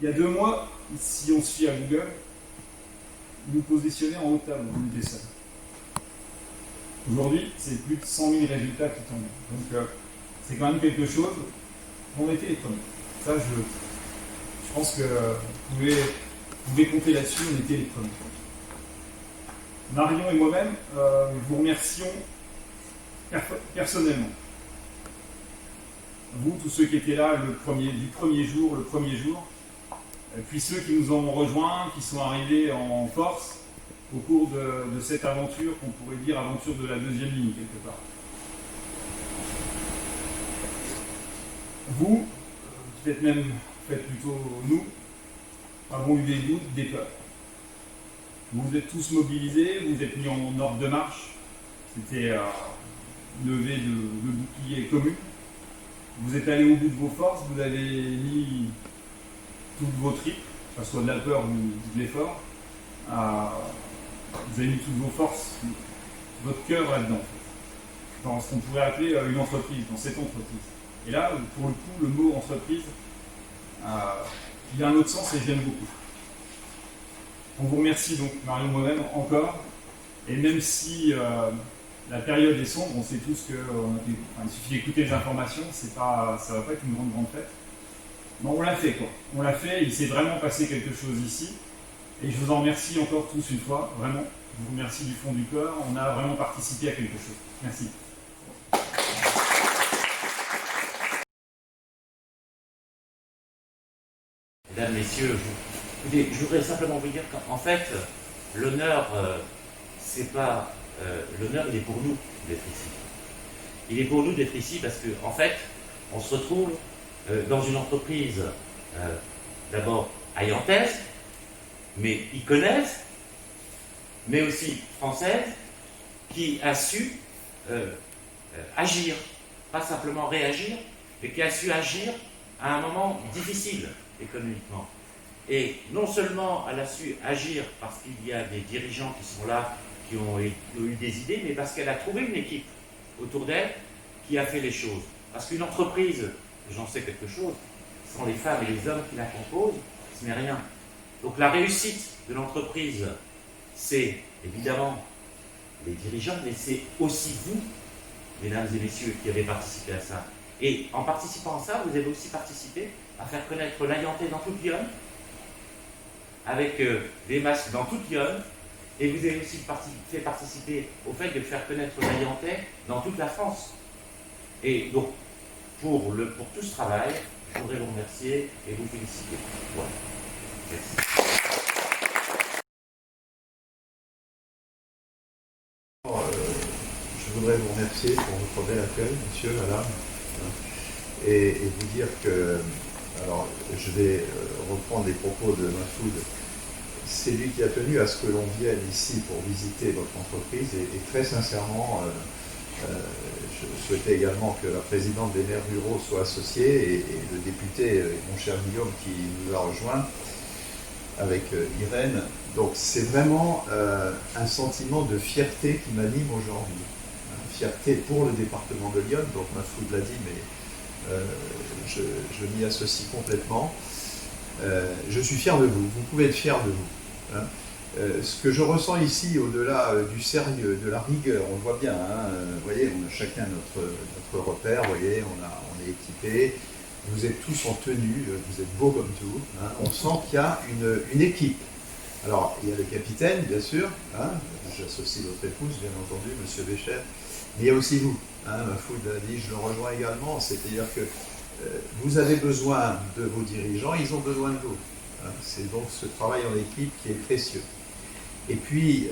Il y a 2 mois, si on se fie à Google, nous positionnait en haut de table, on était seul. Aujourd'hui, c'est plus de 100 000 résultats qui tombent. Donc, c'est quand même quelque chose. On était les premiers. Ça, je pense que vous pouvez compter là-dessus, on était les premiers. Marion et moi-même, vous remercions personnellement. Vous, tous ceux qui étaient là du premier jour, puis ceux qui nous ont rejoints, qui sont arrivés en force au cours de cette aventure, qu'on pourrait dire aventure de la deuxième ligne, quelque part. Vous, peut-être même, faites plutôt nous, avons eu des doutes, des peurs. Vous vous êtes tous mobilisés, vous êtes mis en ordre de marche. C'était une levée de boucliers commun. Vous êtes allé au bout de vos forces, vous avez mis toutes vos tripes, que ce soit de la peur ou de l'effort. Vous avez mis toutes vos forces, votre cœur là-dedans, dans ce qu'on pourrait appeler une entreprise, dans cette entreprise. Et là, pour le coup, le mot entreprise, il a un autre sens et j'aime beaucoup. On vous remercie donc, Marion et moi-même, encore. Et même si la période est sombre, on sait tous il suffit d'écouter les informations, ça ne va pas être une grande fête. Mais on l'a fait, quoi. On l'a fait, il s'est vraiment passé quelque chose ici. Et je vous en remercie encore tous une fois, vraiment. Je vous remercie du fond du cœur. On a vraiment participé à quelque chose. Merci. Mesdames, Messieurs, je voudrais simplement vous dire qu'en fait, l'honneur, c'est pas... l'honneur, il est pour nous d'être ici. Il est pour nous d'être ici parce qu'en fait, on se retrouve dans une entreprise, d'abord ayantaise, mais iconaise, mais aussi française, qui a su agir, pas simplement réagir, mais qui a su agir à un moment difficile économiquement. Et non seulement elle a su agir parce qu'il y a des dirigeants qui sont là, qui ont eu des idées, mais parce qu'elle a trouvé une équipe autour d'elle qui a fait les choses. Parce qu'une entreprise, j'en sais quelque chose, sans les femmes et les hommes qui la composent, ce n'est rien. Donc la réussite de l'entreprise, c'est évidemment les dirigeants, mais c'est aussi vous, mesdames et messieurs, qui avez participé à ça. Et en participant à ça, vous avez aussi participé à faire connaître l'Ayantais dans toute Lyon, avec des masques dans toute Lyon, et vous avez aussi fait participer au fait de faire connaître l'Ayantais dans toute la France. Et donc, pour tout ce travail, je voudrais vous remercier et vous féliciter. Voilà. Merci. Je voudrais vous remercier pour votre bel accueil, monsieur, madame, et vous dire que, alors je vais reprendre les propos de Mahfoud, c'est lui qui a tenu à ce que l'on vienne ici pour visiter votre entreprise, et très sincèrement, je souhaitais également que la présidente des maires ruraux soit associée, et le député, mon cher Guillaume, qui nous a rejoints, avec Irène. Donc c'est vraiment un sentiment de fierté qui m'anime aujourd'hui. Fierté pour le département de Lyon, donc Mahfoud l'a dit, mais je m'y associe complètement. Je suis fier de vous, vous pouvez être fier de vous. Hein. Ce que je ressens ici, au-delà du sérieux, de la rigueur, on le voit bien, hein, vous voyez, on a chacun notre repère, vous voyez, on est équipés, vous êtes tous en tenue, vous êtes beaux comme tout, hein, on sent qu'il y a une équipe. Alors, il y a le capitaine, bien sûr, hein, j'associe votre épouse, bien entendu, monsieur Bécher, mais il y a aussi vous, hein, Mahfoud a dit, je le rejoins également, c'est-à-dire que vous avez besoin de vos dirigeants, ils ont besoin de vous. Hein, c'est donc ce travail en équipe qui est précieux. Et puis,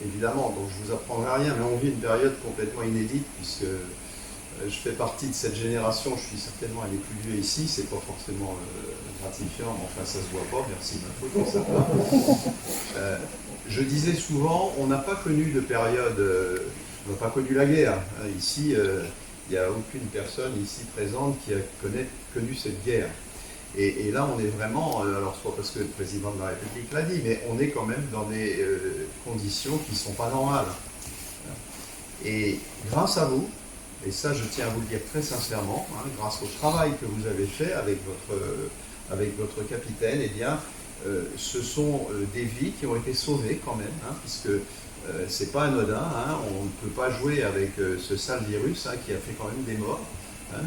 évidemment, donc je ne vous apprendrai rien, mais on vit une période complètement inédite, puisque je fais partie de cette génération, je suis certainement un des plus vieux ici, c'est pas forcément gratifiant, mais enfin ça se voit pas, merci Mahfoud pour ça. Je disais souvent, on n'a pas connu de période, on n'a pas connu la guerre. Hein, ici, il n'y a aucune personne ici présente qui a connu cette guerre. Et là, on est vraiment, alors soit parce que le président de la République l'a dit, mais on est quand même dans des conditions qui ne sont pas normales. Et grâce à vous, et ça je tiens à vous le dire très sincèrement, hein, grâce au travail que vous avez fait avec avec votre capitaine, eh bien, ce sont des vies qui ont été sauvées quand même, hein, puisque c'est pas anodin, hein, on ne peut pas jouer avec ce sale virus, hein, qui a fait quand même des morts. Hein.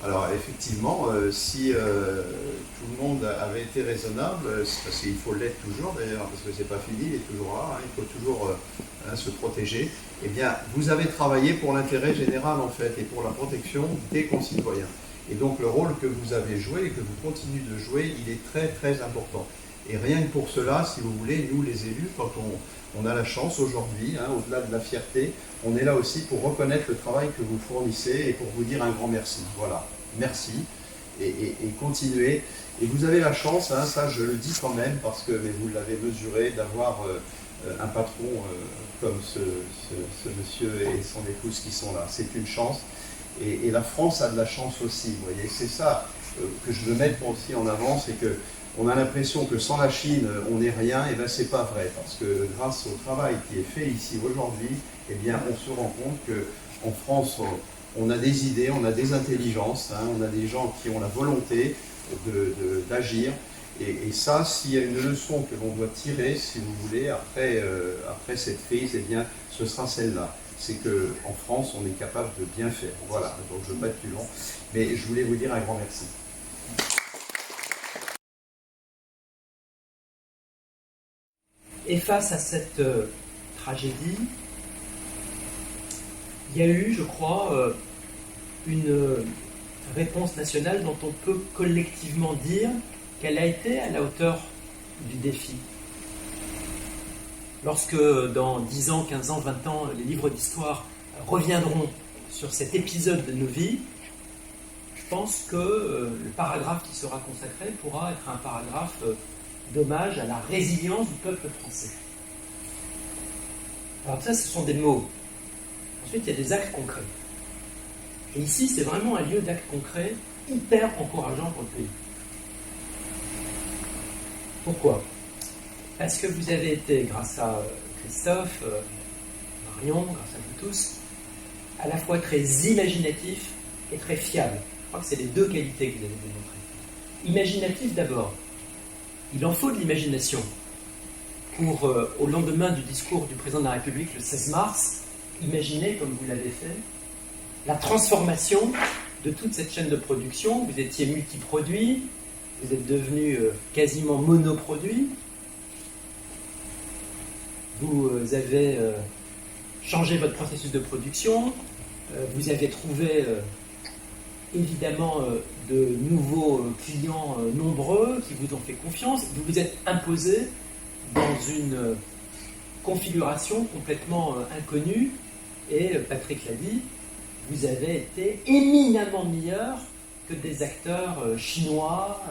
Alors effectivement, si tout le monde avait été raisonnable, parce qu'il faut l'être toujours d'ailleurs, parce que c'est pas fini, il est toujours là, hein, il faut toujours se protéger, eh bien vous avez travaillé pour l'intérêt général en fait, et pour la protection des concitoyens. Et donc le rôle que vous avez joué et que vous continuez de jouer, il est très très important. Et rien que pour cela, si vous voulez, nous les élus, quand on a la chance aujourd'hui, hein, au-delà de la fierté, on est là aussi pour reconnaître le travail que vous fournissez et pour vous dire un grand merci. Voilà, merci et continuez. Et vous avez la chance, hein, ça je le dis quand même, parce que mais vous l'avez mesuré, d'avoir un patron comme ce monsieur et son épouse qui sont là. C'est une chance. Et la France a de la chance aussi, vous voyez. C'est ça que je veux mettre aussi en avant, c'est que on a l'impression que sans la Chine, on n'est rien, et bien c'est pas vrai, parce que grâce au travail qui est fait ici aujourd'hui, eh bien on se rend compte qu'en France, on a des idées, on a des intelligences, hein, on a des gens qui ont la volonté d'agir, et ça, s'il y a une leçon que l'on doit tirer, si vous voulez, après cette crise, eh bien ce sera celle-là. C'est qu'en France, on est capable de bien faire. Voilà, donc je ne veux pas être plus long, mais je voulais vous dire un grand merci. Et face à cette tragédie, il y a eu, je crois, une réponse nationale dont on peut collectivement dire qu'elle a été à la hauteur du défi. Lorsque dans 10 ans, 15 ans, 20 ans, les livres d'histoire reviendront sur cet épisode de nos vies, je pense que le paragraphe qui sera consacré pourra être un paragraphe d'hommage à la résilience du peuple français. Alors ça, ce sont des mots. Ensuite, il y a des actes concrets. Et ici, c'est vraiment un lieu d'actes concrets hyper encourageant pour le pays. Pourquoi ? Parce que vous avez été, grâce à Christophe, Marion, grâce à vous tous, à la fois très imaginatif et très fiable. Je crois que c'est les deux qualités que vous avez démontrées. Imaginatif d'abord. Il en faut de l'imagination pour, au lendemain du discours du président de la République le 16 mars, imaginer, comme vous l'avez fait, la transformation de toute cette chaîne de production. Vous étiez multiproduit, vous êtes devenu quasiment monoproduit. Vous avez changé votre processus de production, vous avez trouvé évidemment de nouveaux clients nombreux qui vous ont fait confiance, vous vous êtes imposé dans une configuration complètement inconnue, et Patrick l'a dit, vous avez été éminemment meilleur que des acteurs chinois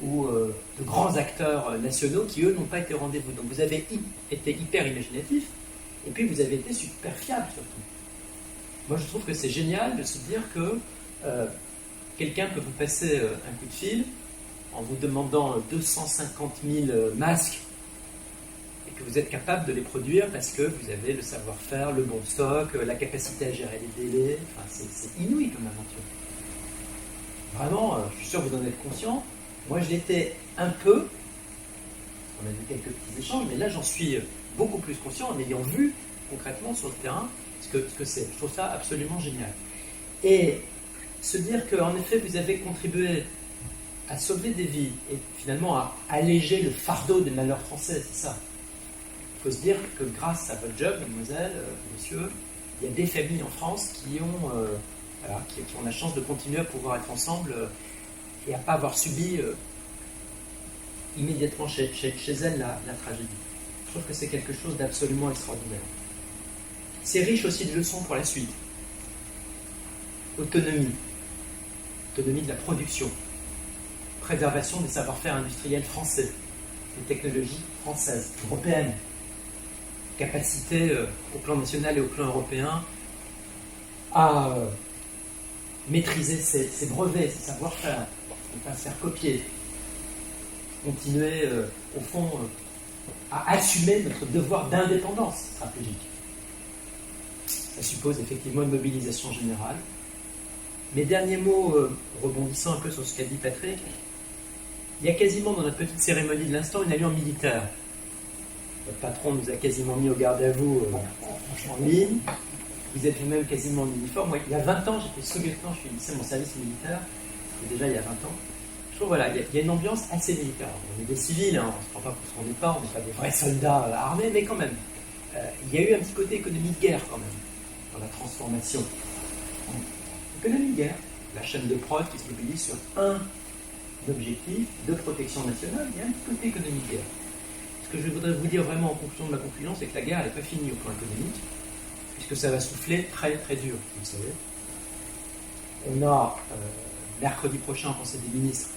ou de grands acteurs nationaux qui, eux, n'ont pas été au rendez-vous. Donc vous avez été hyper imaginatif, et puis vous avez été super fiable surtout. Moi, je trouve que c'est génial de se dire que quelqu'un peut vous passer un coup de fil en vous demandant 250 000 masques et que vous êtes capable de les produire parce que vous avez le savoir-faire, le bon stock, la capacité à gérer les délais. Enfin, c'est inouï comme aventure. Vraiment, je suis sûr que vous en êtes conscient. Moi, je l'étais un peu. On a eu quelques petits échanges, mais là, j'en suis beaucoup plus conscient en ayant vu concrètement sur le terrain ce que c'est. Je trouve ça absolument génial. Et se dire qu'en effet, vous avez contribué à sauver des vies et finalement à alléger le fardeau des malheurs français, c'est ça. Il faut se dire que grâce à votre job, mademoiselle, monsieur, il y a des familles en France qui ont la chance de continuer à pouvoir être ensemble et à ne pas avoir subi immédiatement chez elles la tragédie. Je trouve que c'est quelque chose d'absolument extraordinaire. C'est riche aussi de leçons pour la suite. Autonomie de la production, préservation des savoir-faire industriels français, des technologies françaises, européennes, capacité au plan national et au plan européen à maîtriser ses brevets, ses savoir-faire, ne pas se faire copier, continuer au fond à assumer notre devoir d'indépendance stratégique. Ça suppose effectivement une mobilisation générale. Mes derniers mots, rebondissant un peu sur ce qu'a dit Patrick, Il y a quasiment dans notre petite cérémonie de l'instant une allure militaire. Votre patron nous a quasiment mis au garde à vous en ligne. Vous êtes vous-même quasiment en uniforme. Moi, il y a 20 ans, j'étais sous-lieutenant, je finissais mon service militaire. C'était déjà il y a 20 ans. Je trouve voilà, il y a une ambiance assez militaire. On est des civils, hein, on ne se prend pas pour ce qu'on n'est pas, on n'est pas des vrais soldats armés, mais quand même. Il y a eu un petit côté économie de guerre quand même, dans la transformation. Économie de guerre, la chaîne de prod qui se mobilise sur un objectif de protection nationale, il y a un petit côté économie de guerre. Ce que je voudrais vous dire vraiment en conclusion de ma conclusion, c'est que la guerre n'est pas finie au plan économique, puisque ça va souffler très très dur, vous le savez. On a mercredi prochain au Conseil des ministres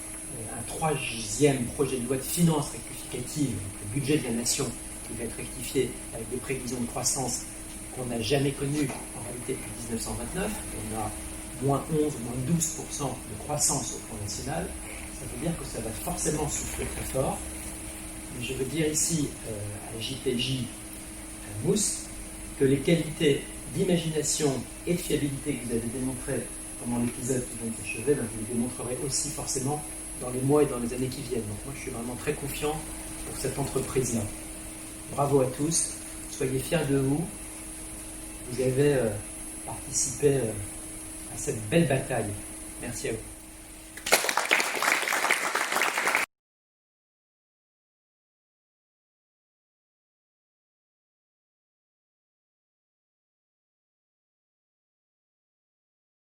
un troisième projet de loi de finances rectificative, donc le budget de la nation, qui va être rectifié avec des prévisions de croissance qu'on n'a jamais connues en réalité depuis 1929. On a moins 11, moins 12% de croissance au plan national. Ça veut dire que ça va forcément souffler très fort. Mais je veux dire ici à JPJ Mousse que les qualités d'imagination et de fiabilité que vous avez démontrées pendant l'épisode qui vient de s'achever, vous les démontrerez aussi forcément dans les mois et dans les années qui viennent. Donc moi je suis vraiment très confiant pour cette entreprise-là. Bravo à tous, soyez fiers de vous. Vous avez participé à cette belle bataille. Merci à vous.